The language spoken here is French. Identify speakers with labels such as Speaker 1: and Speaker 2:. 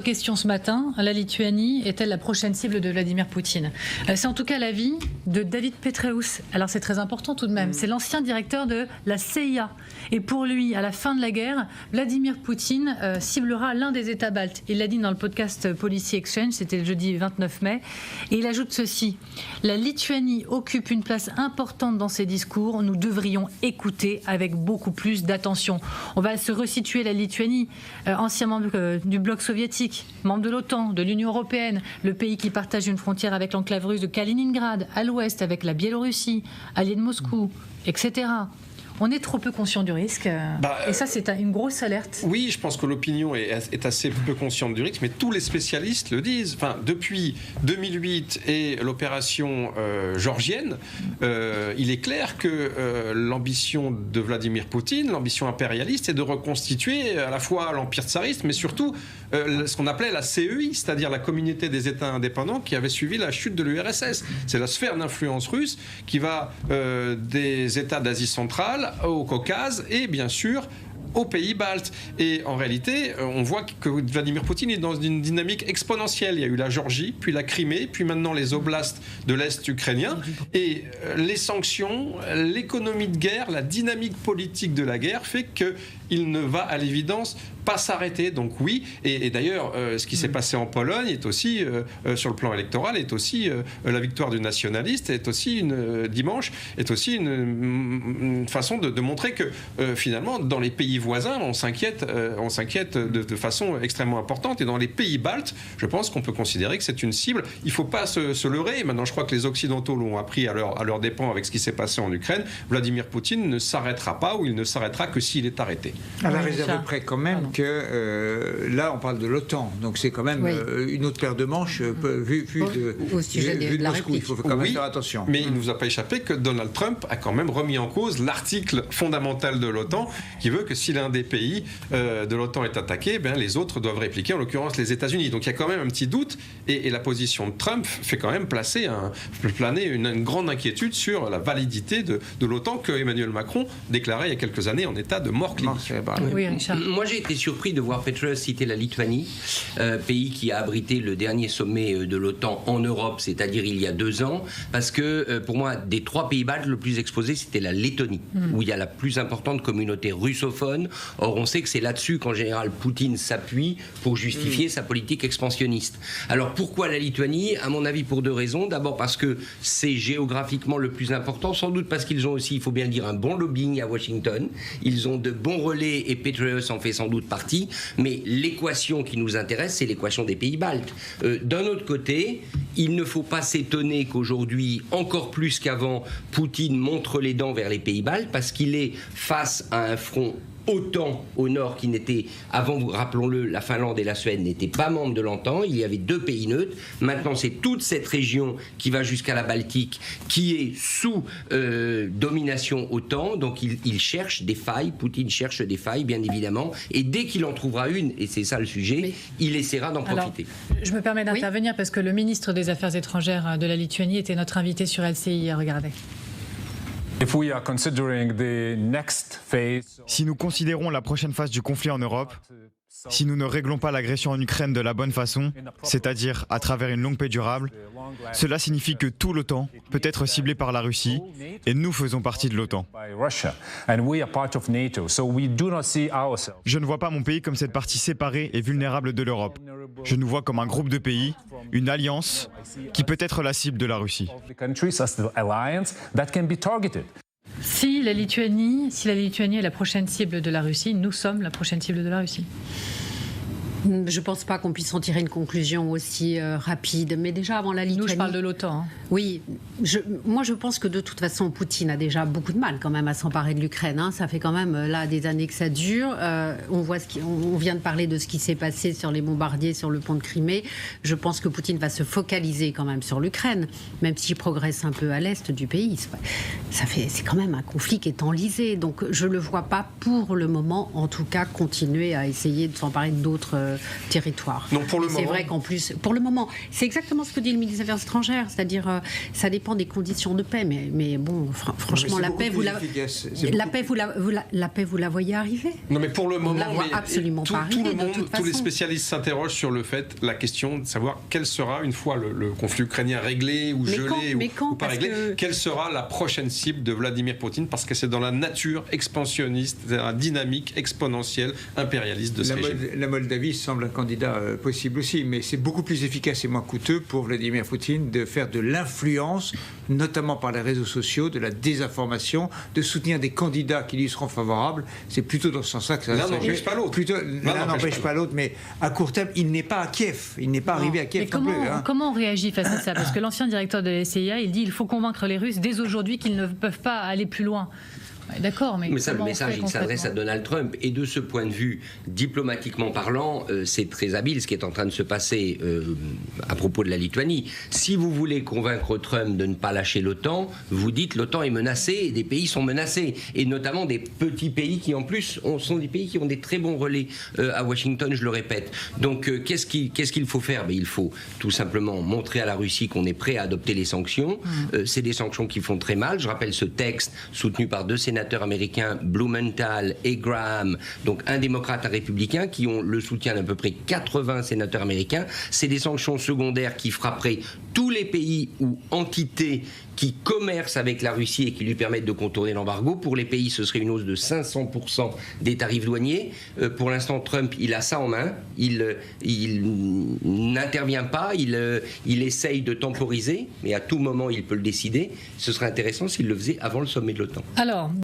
Speaker 1: Question ce matin, la Lituanie est-elle la prochaine cible de Vladimir Poutine? C'est en tout cas l'avis de David Petraeus. Alors c'est très important tout de même, c'est l'ancien directeur de la CIA. Et pour lui, à la fin de la guerre, Vladimir Poutine ciblera l'un des États baltes. Il l'a dit dans le podcast Policy Exchange, c'était le jeudi 29 mai. Et il ajoute ceci: la Lituanie occupe une place importante dans ses discours, nous devrions écouter avec beaucoup plus d'attention. On va se resituer la Lituanie, ancien membre du bloc soviétique, membre de l'OTAN, de l'Union européenne, le pays qui partage une frontière avec l'enclave russe de Kaliningrad, à l'ouest avec la Biélorussie, allié de Moscou, etc. On est trop peu conscient du risque, et ça c'est une grosse alerte.
Speaker 2: Oui, je pense que l'opinion est assez peu consciente du risque, mais tous les spécialistes le disent. Enfin, depuis 2008 et l'opération géorgienne, il est clair que l'ambition de Vladimir Poutine, l'ambition impérialiste, est de reconstituer à la fois l'empire tsariste, mais surtout ce qu'on appelait la CEI, c'est-à-dire la communauté des États indépendants qui avait suivi la chute de l'URSS. C'est la sphère d'influence russe qui va des États d'Asie centrale au Caucase et bien sûr aux pays baltes. Et en réalité, on voit que Vladimir Poutine est dans une dynamique exponentielle. Il y a eu la Géorgie, puis la Crimée, puis maintenant les oblasts de l'Est ukrainien. Et les sanctions, l'économie de guerre, la dynamique politique de la guerre fait qu'il ne va à l'évidence pas s'arrêter. Donc oui, et d'ailleurs, ce qui s'est passé en Pologne est aussi, sur le plan électoral, est aussi la victoire du nationaliste, est aussi dimanche, est aussi une façon de montrer que finalement, dans les pays voisins, on s'inquiète de façon extrêmement importante. Et dans les pays baltes, je pense qu'on peut considérer que c'est une cible. Il ne faut pas se leurrer. Maintenant, je crois que les Occidentaux l'ont appris à leur dépens avec ce qui s'est passé en Ukraine. Vladimir Poutine ne s'arrêtera pas, ou il ne s'arrêtera que s'il est arrêté.
Speaker 3: À la réserve près quand même que là, on parle de l'OTAN. Donc c'est quand même une autre paire de manches vu de Moscou. Il faut quand même faire attention.
Speaker 2: Mais il ne nous a pas échappé que Donald Trump a quand même remis en cause l'article fondamental de l'OTAN qui veut que si l'un des pays de l'OTAN est attaqué, les autres doivent répliquer, en l'occurrence les États-Unis. Donc il y a quand même un petit doute, et la position de Trump fait quand même planer une grande inquiétude sur la validité de l'OTAN que Emmanuel Macron déclarait il y a quelques années en état de mort clinique.
Speaker 1: Oui, Richard.
Speaker 4: Moi j'ai été surpris de voir Petraeus citer la Lituanie, pays qui a abrité le dernier sommet de l'OTAN en Europe, c'est-à-dire il y a 2 ans, parce que pour moi, des 3 pays baltes, le plus exposé c'était la Lettonie, où il y a la plus importante communauté russophone. Or, on sait que c'est là-dessus qu'en général Poutine s'appuie pour justifier sa politique expansionniste. Alors, pourquoi la Lituanie? À mon avis, pour 2 raisons. D'abord parce que c'est géographiquement le plus important, sans doute parce qu'ils ont aussi, il faut bien le dire, un bon lobbying à Washington. Ils ont de bons relais et Petraeus en fait sans doute partie. Mais l'équation qui nous intéresse, c'est l'équation des pays baltes. D'un autre côté, il ne faut pas s'étonner qu'aujourd'hui, encore plus qu'avant, Poutine montre les dents vers les pays baltes parce qu'il est face à un front autant au nord qui n'était, avant, rappelons-le, la Finlande et la Suède n'étaient pas membres de l'OTAN, il y avait 2 pays neutres. Maintenant, c'est toute cette région qui va jusqu'à la Baltique qui est sous domination OTAN, donc il cherche des failles, Poutine cherche des failles, bien évidemment, et dès qu'il en trouvera une, et c'est ça le sujet, il essaiera d'en profiter.
Speaker 1: Je me permets d'intervenir parce que le ministre des Affaires étrangères de la Lituanie était notre invité sur LCI, regardez.
Speaker 5: Si nous considérons la prochaine phase du conflit en Europe, si nous ne réglons pas l'agression en Ukraine de la bonne façon, c'est-à-dire à travers une longue paix durable, cela signifie que tout l'OTAN peut être ciblé par la Russie et nous faisons partie de l'OTAN. Je ne vois pas mon pays comme cette partie séparée et vulnérable de l'Europe. Je nous vois comme un groupe de pays, une alliance qui peut être la cible de la Russie.
Speaker 1: Si la Lituanie est la prochaine cible de la Russie, nous sommes la prochaine cible de la Russie.
Speaker 6: Je ne pense pas qu'on puisse en tirer une conclusion aussi rapide. Mais déjà, avant la Lituanie...
Speaker 1: Nous, je parle de l'OTAN.
Speaker 6: Oui. Moi, je pense que de toute façon, Poutine a déjà beaucoup de mal quand même à s'emparer de l'Ukraine. Ça fait quand même là des années que ça dure. On vient de parler de ce qui s'est passé sur les bombardiers sur le pont de Crimée. Je pense que Poutine va se focaliser quand même sur l'Ukraine, même s'il progresse un peu à l'est du pays. C'est quand même un conflit qui est enlisé. Donc, je ne le vois pas pour le moment, en tout cas, continuer à essayer de s'emparer d'autres territoire.
Speaker 2: Non, pour le moment.
Speaker 6: C'est vrai qu'en plus, pour le moment, c'est exactement ce que dit le ministre des Affaires étrangères, c'est-à-dire ça dépend des conditions de paix, mais bon, franchement, la paix, vous la voyez arriver.
Speaker 2: Non, mais pour le moment,
Speaker 6: on la voit absolument pas arriver.
Speaker 2: Tout le monde,
Speaker 6: de toute
Speaker 2: tous les
Speaker 6: façon.
Speaker 2: spécialistes s'interrogent sur la question de savoir quelle sera, une fois le conflit ukrainien réglé ou gelé ou pas réglé, quelle sera la prochaine cible de Vladimir Poutine, parce que c'est dans la nature expansionniste, dans la dynamique exponentielle impérialiste de ce régime.
Speaker 3: La Moldavie semble un candidat possible aussi, mais c'est beaucoup plus efficace et moins coûteux pour Vladimir Poutine de faire de l'influence, notamment par les réseaux sociaux, de la désinformation, de soutenir des candidats qui lui seront favorables. C'est plutôt dans ce sens-là que ça
Speaker 2: L'un n'empêche pas l'autre.
Speaker 3: L'un n'empêche pas l'autre, mais à court terme, il n'est pas à Kiev. Il n'est pas arrivé à Kiev non plus.
Speaker 1: Comment on réagit face à ça? Parce que l'ancien directeur de la CIA, il dit qu'il faut convaincre les Russes dès aujourd'hui qu'ils ne peuvent pas aller plus loin. D'accord, mais
Speaker 4: ça, le message, il s'adresse à Donald Trump. Et de ce point de vue, diplomatiquement parlant, c'est très habile ce qui est en train de se passer à propos de la Lituanie. Si vous voulez convaincre Trump de ne pas lâcher l'OTAN, vous dites l'OTAN est menacée et des pays sont menacés. Et notamment des petits pays qui, en plus, sont des pays qui ont des très bons relais à Washington, je le répète. Donc, qu'est-ce qu'il faut faire? Il faut tout simplement montrer à la Russie qu'on est prêt à adopter les sanctions. C'est des sanctions qui font très mal. Je rappelle ce texte soutenu par 2 sénateurs américains, Blumenthal et Graham, donc un démocrate, un républicain, qui ont le soutien d'à peu près 80 sénateurs américains. C'est des sanctions secondaires qui frapperaient tous les pays ou entités qui commercent avec la Russie et qui lui permettent de contourner l'embargo. Pour les pays, ce serait une hausse de 500% des tarifs douaniers. Pour l'instant, Trump, il a ça en main. Il n'intervient pas, il essaye de temporiser, mais à tout moment, il peut le décider. Ce serait intéressant s'il le faisait avant le sommet de l'OTAN.
Speaker 1: Alors,